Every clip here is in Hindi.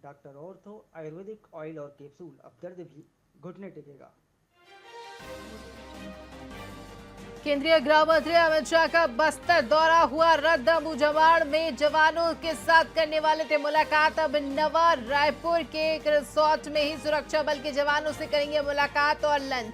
डॉक्टर ऑर्थो आयुर्वेदिक ऑयल और कैप्सूल, अब दर्द भी घुटने टेकेगा। केंद्रीय गृह मंत्री अमित शाह का बस्तर दौरा हुआ रद्द। अबूजमाड़ में जवानों के साथ करने वाले थे मुलाकात। अब नवा रायपुर के एक रिसोर्ट में ही सुरक्षा बल के जवानों से करेंगे मुलाकात और लंच।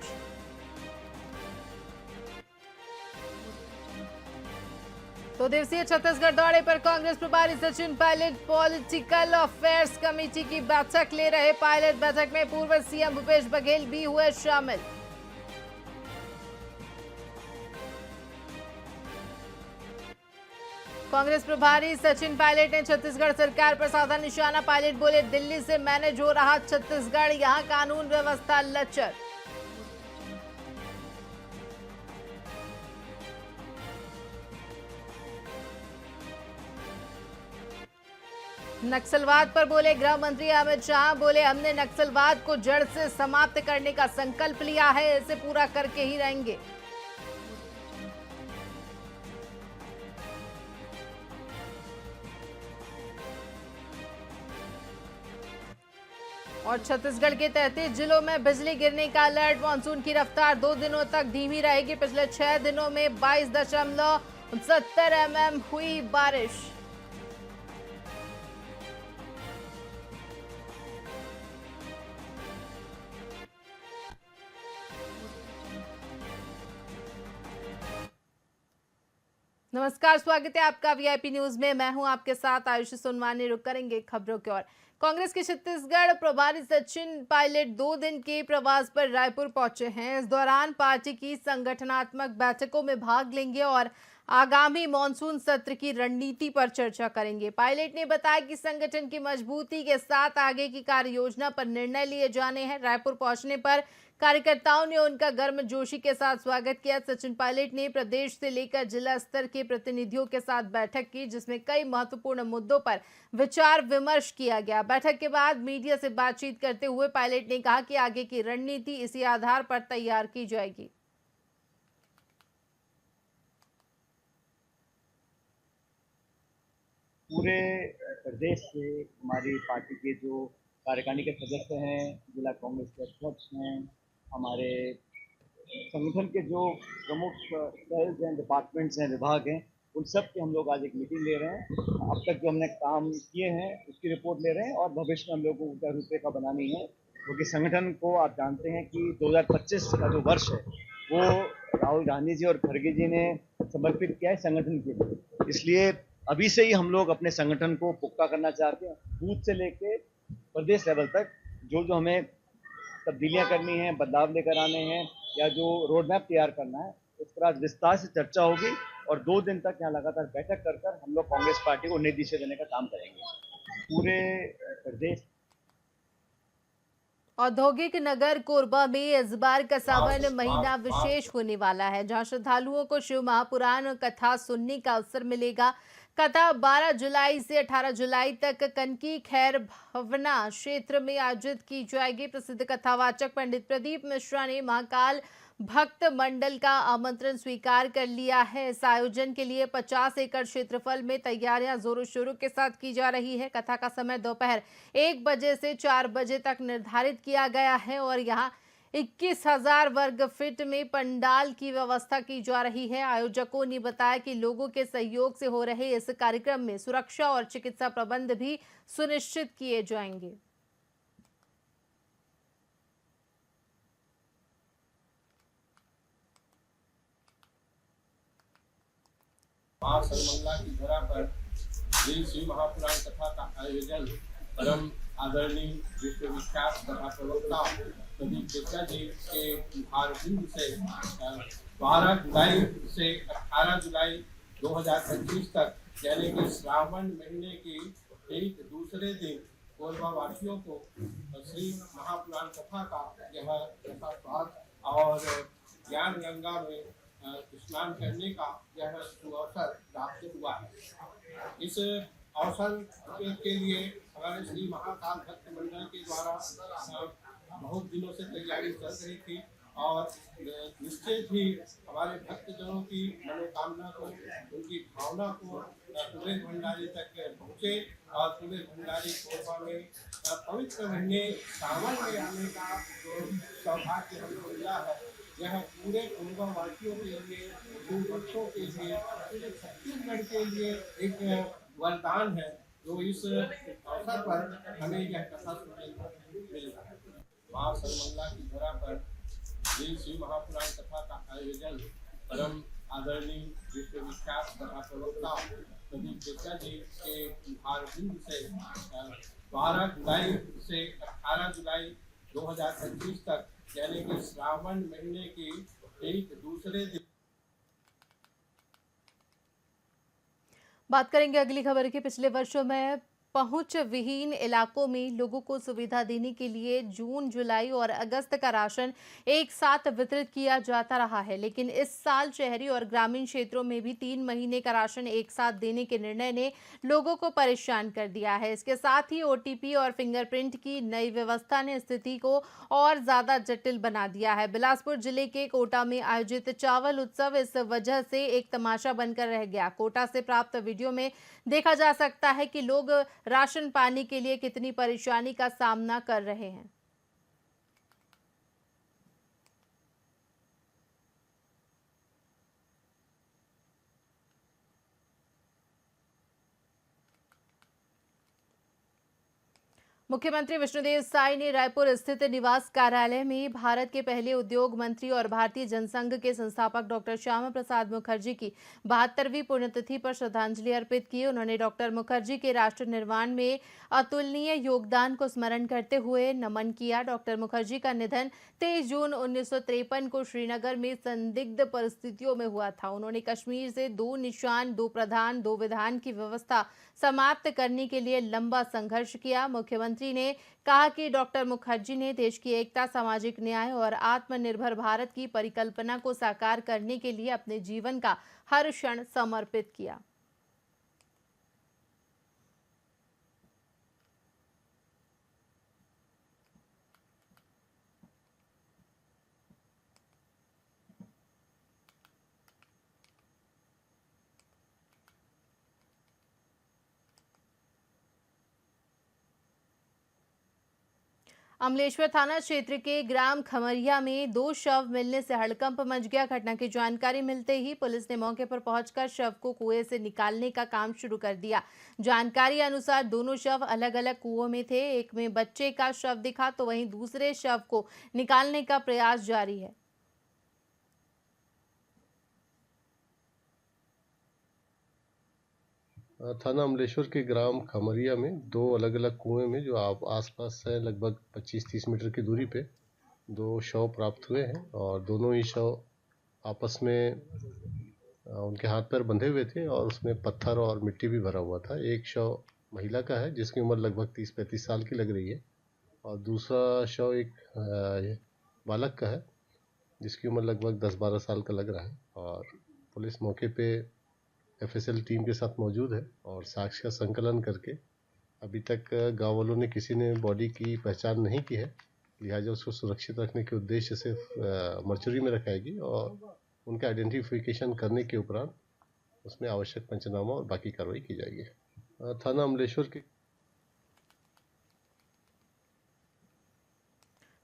दो दिवसीय छत्तीसगढ़ दौरे पर कांग्रेस प्रभारी Sachin Pilot political affairs committee की बैठक ले रहे। पायलट बैठक में पूर्व सीएम भूपेश बघेल भी हुए शामिल। कांग्रेस प्रभारी सचिन पायलट ने छत्तीसगढ़ सरकार पर साधा निशाना। पायलट बोले, दिल्ली से मैनेज हो रहा छत्तीसगढ़, यहां कानून व्यवस्था लचर। नक्सलवाद पर बोले गृह मंत्री अमित शाह। बोले, हमने नक्सलवाद को जड़ से समाप्त करने का संकल्प लिया है, इसे पूरा करके ही रहेंगे। और छत्तीसगढ़ के 33 जिलों में बिजली गिरने का अलर्ट। मानसून की रफ्तार 2 दिनों तक धीमी रहेगी। पिछले 6 दिनों में 22.70 mm हुई बारिश। नमस्कार, स्वागत है आपका वीआईपी न्यूज में। मैं हूं आपके साथ आयुषी सोनवानी। रुक करेंगे खबरों की ओर। कांग्रेस के छत्तीसगढ़ प्रभारी सचिन पायलट 2 दिन के प्रवास पर रायपुर पहुंचे हैं। इस दौरान पार्टी की संगठनात्मक बैठकों में भाग लेंगे और आगामी मॉनसून सत्र की रणनीति पर चर्चा करेंगे। पायलट ने बताया कि संगठन की मजबूती के साथ आगे की कार्य योजना पर निर्णय लिए जाने हैं। रायपुर पहुंचने पर कार्यकर्ताओं ने उनका गर्मजोशी के साथ स्वागत किया। सचिन पायलट ने प्रदेश से लेकर जिला स्तर के प्रतिनिधियों के साथ बैठक की, जिसमें कई महत्वपूर्ण मुद्दों पर विचार विमर्श किया गया। बैठक के बाद मीडिया से बातचीत करते हुए पायलट ने कहा कि आगे की रणनीति इसी आधार पर तैयार की जाएगी। पूरे प्रदेश से हमारी पार्टी के जो कार्यकारिणी के सदस्य हैं, जिला कांग्रेस के अध्यक्ष हैं, हमारे संगठन के जो प्रमुख सेल्स हैं, डिपार्टमेंट्स हैं, विभाग हैं, उन सब की हम लोग आज एक मीटिंग ले रहे हैं। अब तक जो हमने काम किए हैं उसकी रिपोर्ट ले रहे हैं और भविष्य में हम लोगों को क्या रूपरेखा बनानी है, क्योंकि संगठन को आप जानते हैं कि 2025 का जो वर्ष है वो राहुल गांधी जी और खड़गे जी ने समर्पित किया है संगठन के लिए। इसलिए अभी से ही हम लोग अपने संगठन को पुख्ता करना चाहते हैं। बूथ से लेके प्रदेश लेवल तक जो जो हमें तब्दीलियां करनी है, बदलाव लेकर आने हैं या जो रोड मैप तैयार करना है, उस पर आज विस्तार से चर्चा होगी और 2 दिन तक यहाँ लगातार बैठक कर कर हम लोग कांग्रेस पार्टी को नई दिशा देने का काम करेंगे। पूरे प्रदेश औद्योगिक नगर कोरबा में इस बार का सावन महीना विशेष होने वाला है, जहां श्रद्धालुओं को शिव महापुराण कथा सुनने का अवसर मिलेगा। कथा 12 जुलाई से 18 जुलाई तक कनकी खैर भवना क्षेत्र में आयोजित की जाएगी। प्रसिद्ध कथावाचक पंडित प्रदीप मिश्रा ने महाकाल भक्त मंडल का आमंत्रण स्वीकार कर लिया है। इस आयोजन के लिए 50 एकड़ क्षेत्रफल में तैयारियां जोरों शोरों के साथ की जा रही है। कथा का समय दोपहर 1 बजे से 4 बजे तक निर्धारित किया गया है और यहां 21,000 वर्ग फीट में पंडाल की व्यवस्था की जा रही है। आयोजकों ने बताया कि लोगों के सहयोग से हो रहे इस कार्यक्रम में सुरक्षा और चिकित्सा प्रबंध भी सुनिश्चित किए जाएंगे। मां सर्वमंगला की धरा पर श्री शिव महापुराण कथा का आयोजन परम आदरणीय विश्वविख्यात कथा प्रवक्ता प्रदीप मिश्रा जी के भारबिंद से 12 जुलाई से 18 जुलाई 2025 तक, यानी कि श्रावण महीने की ठीक दूसरे दिन कोरबा वासियों को श्री महापुराण कथा का यह प्रसाद और ज्ञान गंगा में स्नान करने का यह सुअवसर प्राप्त हुआ है। इस अवसर के लिए हमारे श्री महाकाल भक्त मंडल के द्वारा बहुत दिनों से तैयारी चल रही थी और निश्चित ही हमारे भक्तजनों की मनोकामना को, उनकी भावना को सुरेश भंडारी तक पहुँचे और सुरेश भंडारी कोरबा में पवित्र महीने सावन में आने का जो सौभाग्य हमको मिला है, यह पूरे कुंभवासियों के लिए, भक्तों के लिए, पूरे छत्तीसगढ़ के लिए एक वरदान है, जो इस अवसर पर हमें यह कथा सुनने को मिल रहा है। माँ सर्वमंगला की धरा पर श्री शिव महापुराण कथा का आयोजन परम आदरणीय विश्वविख्यात कथा प्रवक्ता प्रदीप बेच्चा जी के भारबिंद से 12 जुलाई से 18 जुलाई 2025 तक, यानी कि श्रावण महीने की एक दूसरे दिन। बात करेंगे अगली खबर की। पिछले वर्षों में पहुंच विहीन इलाकों में लोगों को सुविधा देने के लिए जून, जुलाई और अगस्त का राशन एक साथ वितरित किया जाता रहा है, लेकिन इस साल शहरी और ग्रामीण क्षेत्रों में भी 3 महीने का राशन एक साथ देने के निर्णय ने लोगों को परेशान कर दिया है। इसके साथ ही ओटीपी और फिंगरप्रिंट की नई व्यवस्था ने स्थिति को और ज्यादा जटिल बना दिया है। बिलासपुर जिले के कोटा में आयोजित चावल उत्सव इस वजह से एक तमाशा बनकर रह गया। कोटा से प्राप्त वीडियो में देखा जा सकता है कि लोग राशन पाने के लिए कितनी परेशानी का सामना कर रहे हैं। मुख्यमंत्री विष्णुदेव साय ने रायपुर स्थित निवास कार्यालय में भारत के पहले उद्योग मंत्री और भारतीय जनसंघ के संस्थापक डॉक्टर श्यामा प्रसाद मुखर्जी की 72वीं पुण्यतिथि पर श्रद्धांजलि अर्पित की। उन्होंने डॉक्टर मुखर्जी के राष्ट्र निर्माण में अतुलनीय योगदान को स्मरण करते हुए नमन किया। डॉक्टर मुखर्जी का निधन 23 जून 1953 को श्रीनगर में संदिग्ध परिस्थितियों में हुआ था। उन्होंने कश्मीर से 2 निशान, 2 प्रधान, 2 विधान की व्यवस्था समाप्त करने के लिए लंबा संघर्ष किया। मुख्यमंत्री ने कहा कि डॉक्टर मुखर्जी ने देश की एकता, सामाजिक न्याय और आत्मनिर्भर भारत की परिकल्पना को साकार करने के लिए अपने जीवन का हर क्षण समर्पित किया। अमलेश्वर थाना क्षेत्र के ग्राम खमरिया में 2 शव मिलने से हड़कंप मच गया। घटना की जानकारी मिलते ही पुलिस ने मौके पर पहुंचकर शव को कुएं से निकालने का काम शुरू कर दिया। जानकारी अनुसार दोनों शव अलग-अलग कुओं में थे। एक में बच्चे का शव दिखा तो वहीं दूसरे शव को निकालने का प्रयास जारी है। थाना अमलेश्वर के ग्राम खमरिया में 2 अलग-अलग कुएं में, जो आप आसपास है लगभग 25-30 मीटर की दूरी पे 2 शव प्राप्त हुए हैं और दोनों ही शव आपस में उनके हाथ पैर बंधे हुए थे और उसमें पत्थर और मिट्टी भी भरा हुआ था। एक शव महिला का है जिसकी उम्र लगभग 30-35 साल की लग रही है और दूसरा शव एक बालक का है जिसकी उम्र लगभग 10-12 साल का लग रहा है। और पुलिस मौके पे एफएसएल टीम के साथ मौजूद है और साक्ष्य का संकलन करके अभी तक गांव वालों ने किसी ने बॉडी की पहचान नहीं की है, लिहाजा उसको सुरक्षित रखने के उद्देश्य से मर्चरी में रखाएगी और उनका आइडेंटिफिकेशन करने के उपरांत उसमें आवश्यक पंचनामा और बाकी कार्रवाई की जाएगी। थाना अमलेश्वर के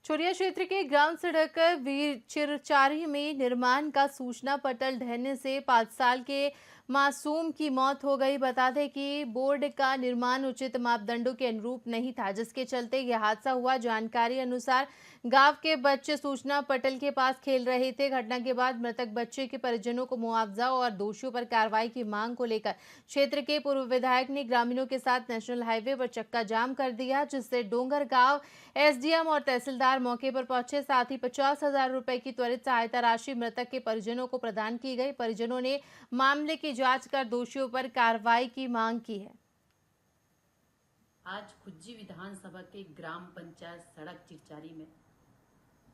चोरिया क्षेत्र के ग्राम सड़क वीरचिरचारी में निर्माण का सूचना पटल ढहने से 5 साल के मासूम की मौत हो गई। बता दें कि बोर्ड का निर्माण उचित मापदंडों के अनुरूप नहीं था, जिसके चलते यह हादसा हुआ। जानकारी अनुसार गांव के बच्चे सूचना पटल के पास खेल रहे थे। घटना के बाद मृतक बच्चे के परिजनों को मुआवजा और दोषियों पर कार्रवाई की मांग को लेकर क्षेत्र के पूर्व विधायक ने ग्रामीणों के साथ नेशनल हाईवे पर चक्का जाम कर दिया, जिससे डोंगरगांव एसडीएम और तहसीलदार मौके पर पहुंचे। साथ ही 50,000 रुपए की त्वरित सहायता राशि मृतक के परिजनों को प्रदान की गई। परिजनों ने मामले की जांच कर दोषियों पर कार्रवाई की मांग की है। आज खुज्जी विधानसभा के ग्राम पंचायत सड़क चिरचारी में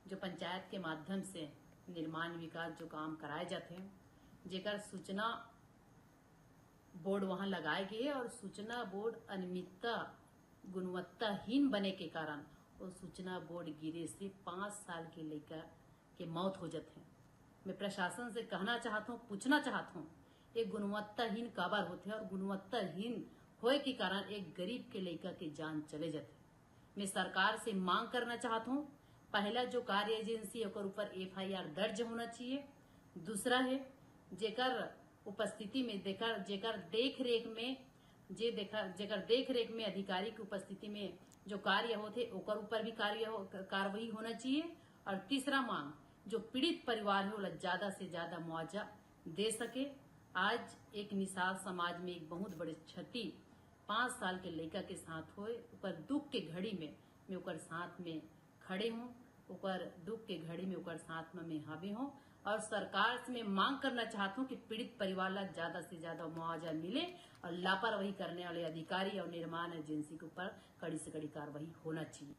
जो पंचायत के माध्यम से निर्माण विकास जो काम कराए जाते हैं, जेकर सूचना बोर्ड वहां लगाए गए और सूचना बोर्ड अनियमितता गुणवत्ताहीन बने के कारण वो सूचना बोर्ड गिरे से 5 साल के लड़का के मौत हो जाते हैं। मैं प्रशासन से कहना चाहता हूँ, पूछना चाहता हूँ, एक गुणवत्ताहीन काबर होते हैं और गुणवत्ताहीन होए के कारण एक गरीब के लड़का के जान चले जाते। मैं सरकार से मांग करना चाहता हूँ, पहला जो कार्य एजेंसी है ओकर ऊपर FIR दर्ज होना चाहिए। दूसरा है जेकर उपस्थिति में जेकर देख रेख में अधिकारी की उपस्थिति में जो कार्य होते ओकर ऊपर भी कार्रवाई होना चाहिए। और तीसरा मांग जो पीड़ित परिवार है वो ज्यादा से ज्यादा मुआवजा दे सके। आज एक निषाद समाज में एक बहुत बड़ी क्षति 5 साल के लड़का के साथ होए, ओकर दुख के घड़ी में मैं ओकर साथ में खड़े हूँ, ओकर दुख के घड़ी में ओकर साथ में मैं हावी हूँ। और सरकार से मैं मांग करना चाहता हूँ कि पीड़ित परिवार ला ज्यादा से ज्यादा मुआवजा मिले और लापरवाही करने वाले अधिकारी और निर्माण एजेंसी के ऊपर कड़ी से कड़ी कार्रवाई होना चाहिए।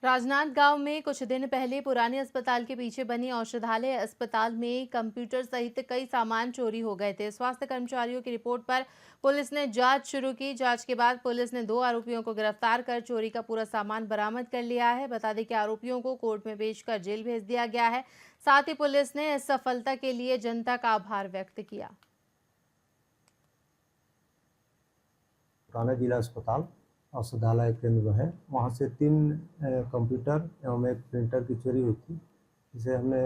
राजनांदगांव में कुछ दिन पहले पुराने अस्पताल के पीछे बनी औषधालय अस्पताल में कंप्यूटर सहित कई सामान चोरी हो गए थे। स्वास्थ्य कर्मचारियों की रिपोर्ट पर पुलिस ने जांच शुरू की। जांच के बाद पुलिस ने 2 आरोपियों को गिरफ्तार कर चोरी का पूरा सामान बरामद कर लिया है। बता दें कि आरोपियों को कोर्ट में पेश कर जेल भेज दिया गया है। साथ ही पुलिस ने इस सफलता के लिए जनता का आभार व्यक्त किया। पुराना जिला अस्पताल औषधालय केंद्र है, वहाँ से 3 कंप्यूटर एवं 1 प्रिंटर की चोरी हुई थी, जिसे हमने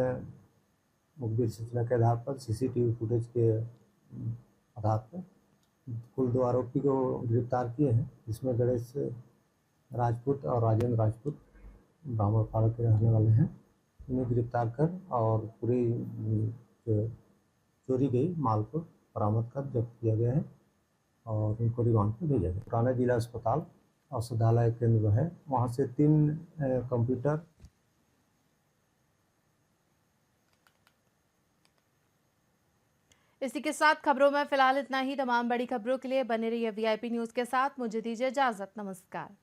मुखबिर सूचना के आधार पर CCTV फुटेज के आधार पर कुल 2 आरोपी को गिरफ्तार किए हैं, जिसमें गणेश राजपूत और राजेंद्र राजपूत ब्राह्मणपाड़ा के रहने वाले हैं। इन्हें गिरफ्तार कर और पूरी चोरी गई माल को बरामद कर जब्त किया गया है और उनको रिमांड पर भेजा गया। पुराना जिला अस्पताल औषधालय केंद्र है, वहाँ से 3 कंप्यूटर। इसी के साथ खबरों में फिलहाल इतना ही। तमाम बड़ी खबरों के लिए बने रहिए VIP न्यूज़ के साथ। मुझे दीजिए इजाजत। नमस्कार।